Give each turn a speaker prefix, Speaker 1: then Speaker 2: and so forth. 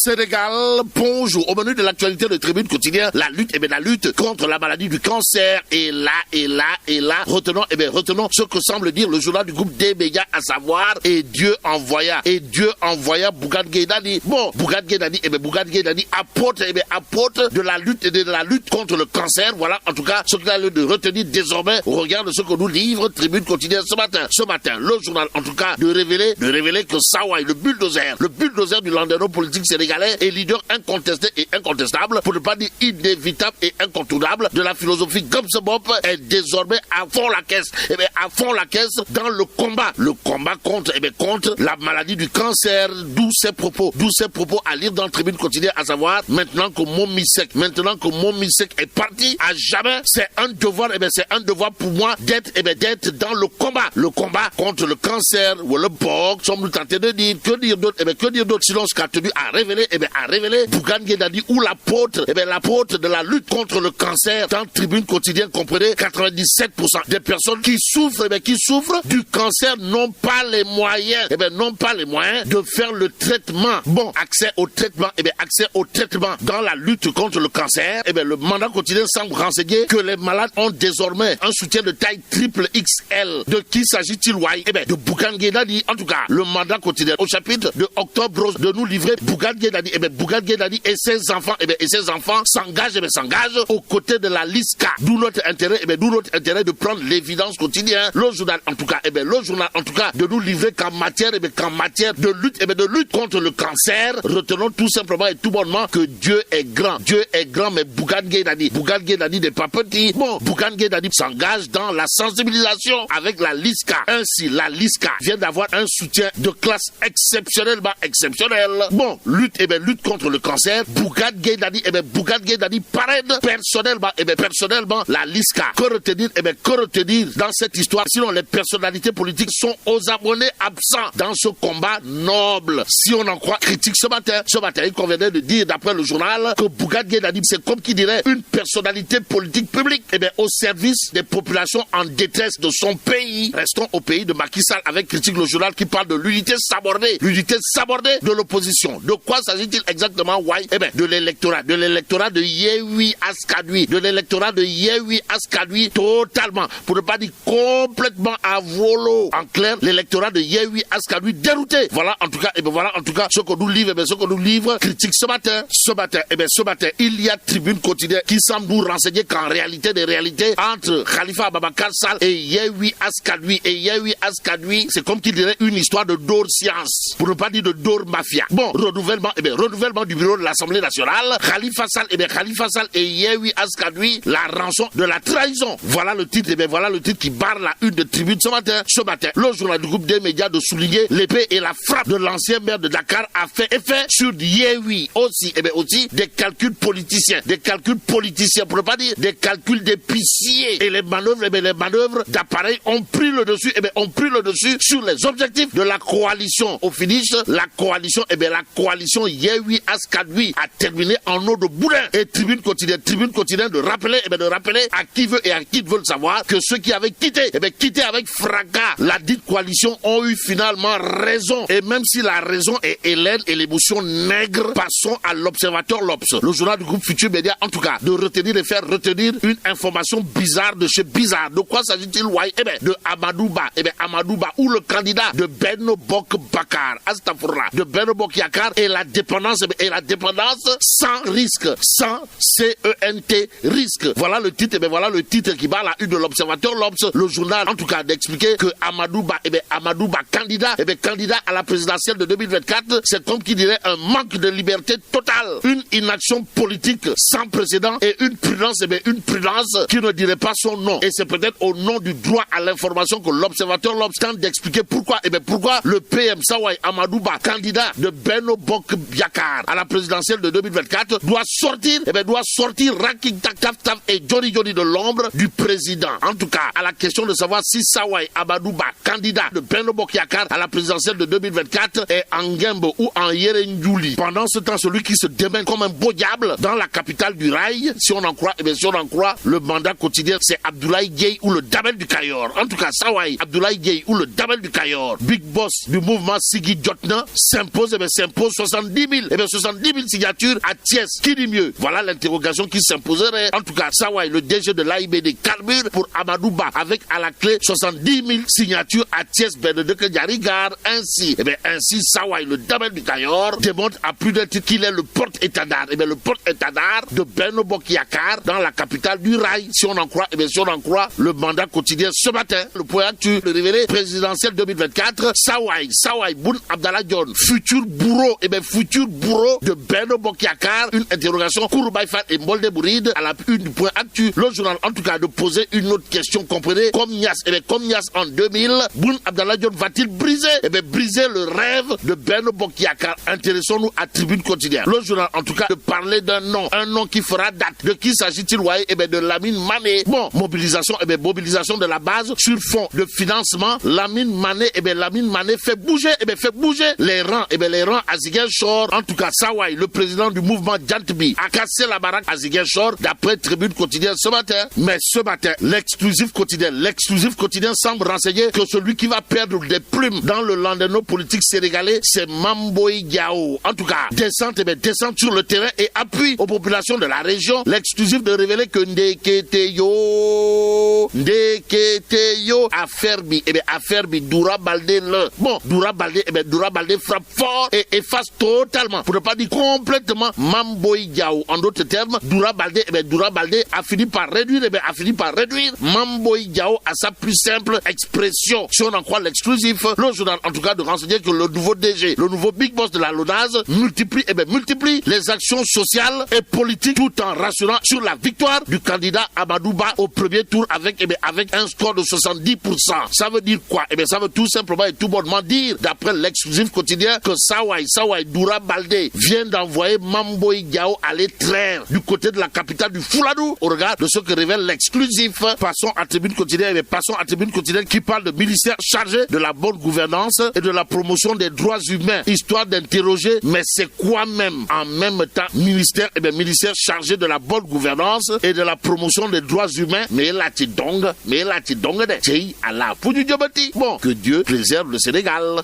Speaker 1: Sénégal, bonjour. Au menu de l'actualité de Tribune Quotidien, la lutte contre la maladie du cancer. Et là, retenons ce que semble dire le journal du groupe des médias, à savoir, et Dieu envoya Bougane Gueye Dany. Bon, Bougane Gueye Dany, apôtre de la lutte contre le cancer. Voilà, en tout cas, ce qu'il a lieu de retenir désormais au regard de ce que nous livre Tribune Quotidien ce matin, le journal, en tout cas, de révéler que Sawai, le bulldozer du landerneau politique sénégalais, est leader incontesté et incontestable, pour ne pas dire inévitable et incontournable, de la philosophie Gobsebop, est désormais à fond la caisse dans le combat contre la maladie du cancer. D'où ces propos à lire dans le Tribune Quotidien, à savoir, maintenant que Momisek est parti à jamais, c'est un devoir pour moi d'être dans le combat contre le cancer ou le porc. Sommes-nous tentés de dire, que dire d'autre sinon ce qu'a tenu à révéler Bougane Gueye Dany, ou l'apôtre de la lutte contre le cancer. Dans Tribune Quotidien, comprenez, 97% des personnes qui souffrent du cancer n'ont pas les moyens de faire le traitement. Bon, accès au traitement dans la lutte contre le cancer. Le mandat quotidien semble renseigner que les malades ont désormais un soutien de taille triple XL. De qui s'agit-il, de Bougane Gueye Dany. En tout cas, le mandat quotidien au chapitre de octobre Rose de nous livrer Bougane Gueye Dany et ses enfants s'engagent aux côtés de la LISCA. D'où notre intérêt de prendre l'évidence quotidienne. Le journal en tout cas de nous livrer qu'en matière de lutte contre le cancer, retenons tout simplement et tout bonnement que Dieu est grand, mais Bougane Gueye Dany n'est pas petit. Bon, Bougane Gueye Dany s'engage dans la sensibilisation avec la LISCA. Ainsi, la LISCA vient d'avoir un soutien de classe exceptionnellement exceptionnel. Bon, lutte contre le cancer. Bougane Gueye Dany parraine personnellement la LISCA. Que retenir dans cette histoire, sinon les personnalités politiques sont aux abonnés absents dans ce combat noble. Si on en croit critique ce matin, il convenait de dire, d'après le journal, que Bougane Gueye Dany, c'est comme qui dirait une personnalité politique publique, au service des populations en détresse de son pays. Restons au pays de Macky Sall avec critique le journal qui parle de l'unité sabordée de l'opposition. De quoi s'agit-il exactement, de l'électorat de Yewwi Askanui, totalement, pour ne pas dire complètement à volo. En clair, l'électorat de Yewwi Askanui dérouté. Voilà en tout cas ce que nous livre critique ce matin, il y a Tribune Quotidien qui semble nous renseigner qu'en réalité des réalités, entre Khalifa Ababacar Sall et Yewwi Askanui, c'est comme qu'il dirait une histoire de Dor Science, pour ne pas dire de Dor Mafia. Bon, renouvellement du bureau de l'Assemblée nationale, Khalifa Sall et Yewwi Askanui, la rançon de la trahison. Voilà le titre qui barre la une de Tribune ce matin. Le journal du groupe des médias de souligner l'épée et la frappe de l'ancien maire de Dakar a fait effet sur Yewwi. Aussi des calculs politiciens, pour ne pas dire des calculs d'épiciers. Et les manœuvres d'appareils ont pris le dessus sur les objectifs de la coalition. Au finish, la coalition Yewwi Askanui a terminé en eau de boudin. Et Tribune quotidien de rappeler à qui veut et à qui veut le savoir que ceux qui avaient quitté avec fracas la dite coalition ont eu finalement raison. Et même si la raison est hélène et l'émotion nègre, passons à l'Observateur l'Obs. Le journal du groupe Futur Média, en tout cas, de retenir et faire retenir une information bizarre de chez bizarre. De quoi s'agit-il, de Amadou Ba, ou le candidat de Benno Bokk Yakaar, de Benno Bokk Yakaar, et la dépendance sans risque, sans CENT risque. Voilà le titre qui bat la une de l'Observateur l'Obs. Le journal, en tout cas, d'expliquer que Amadou Ba, candidat à la présidentielle de 2024, c'est comme qui dirait un manque de liberté totale, une inaction politique sans précédent et une prudence qui ne dirait pas son nom. Et c'est peut-être au nom du droit à l'information que l'Observateur l'Obs tente d'expliquer pourquoi le PM Sawai Amadou Ba, candidat de Benno Bokk Yakaar à la présidentielle de 2024, doit sortir Raking Tak Taf Taf et Johnny de l'ombre du président. En tout cas, à la question de savoir si Sawai Amadou Ba, candidat de Benno Bokk Yakaar à la présidentielle de 2024, est en Ngembo ou en Yerenjuli. Pendant ce temps, celui qui se démène comme un beau diable dans la capitale du rail, si on en croit le mandat quotidien, c'est Abdoulaye Dieye ou le Damel du Kayor. En tout cas, Sawai Abdoulaye Dieye ou le Damel du Kayor, big boss du mouvement Siggi Jotna, s'impose 70% 70 000 signatures à Thiès. Qui dit mieux? Voilà l'interrogation qui s'imposerait. En tout cas, Sawai, le DG de l'AIBD, carbure pour Amadou Ba, avec à la clé 70 000 signatures à Thiès, Bernadette Diarigar. Ainsi, Sawai, le Damel du Cayor, démontre à plus d'un titre qu'il est le porte-étendard. Le porte-étendard de Benno Bokk Yakaar dans la capitale du rail. Si on en croit, le mandat quotidien ce matin. Le point actu, le révélé présidentiel 2024, Sawai Boun Abdallah Dionne, futur bourreau de Benno Bokk Yakaar. Une interrogation, Kouroubaï Fall et Mbolde Bouride à la une du point actu. Le journal, en tout cas, de poser une autre question, comprenez, comme Niass en 2000, Boun Abdallah Dionne va-t-il briser le rêve de Benno Bokk Yakaar? Intéressons-nous à Tribune Quotidienne. Le journal, en tout cas, de parler d'un nom, un nom qui fera date. De qui s'agit-il, voyez? De Lamine Mané. Bon, mobilisation de la base sur fond de financement. Lamine Mané fait bouger les rangs à Ziguinchor. En tout cas, Sawai, le président du mouvement Djantbi, a cassé la baraque à Ziguinchor d'après Tribune Quotidienne ce matin. Mais ce matin, l'exclusif quotidien semble renseigner que celui qui va perdre des plumes dans le landerneau politique sénégalais, c'est Mamboy Diao. En tout cas, descente sur le terrain et appui aux populations de la région. L'exclusif de révéler que Ndeketeyo affairbi Doura Baldé le. Bon, Doura Baldé frappe fort et efface totalement, pour ne pas dire complètement, Mamboy Diao. En d'autres termes, Doura Baldé a fini par réduire Mamboy Diao à sa plus simple expression. Si on en croit l'exclusif, le journal, en tout cas, de renseigner que le nouveau DG, le nouveau big boss de la LONASE, multiplie les actions sociales et politiques tout en rassurant sur la victoire du candidat Amadou Ba au premier tour avec un score de 70%. Ça veut dire quoi? Ça veut tout simplement et tout bonnement dire, d'après l'exclusif quotidien, que Sawai Doura Baldé vient d'envoyer Mamboy Diao à l'étraire du côté de la capitale du Fouladou, au regard de ce que révèle l'exclusif. Passons à Tribune Quotidienne qui parle de ministère chargé de la bonne gouvernance et de la promotion des droits humains, histoire d'interroger, mais c'est quoi même en même temps ministère chargé de la bonne gouvernance et de la promotion des droits humains? Mais là tu dong de Allah pour du diabati. Bon, que Dieu préserve le Sénégal.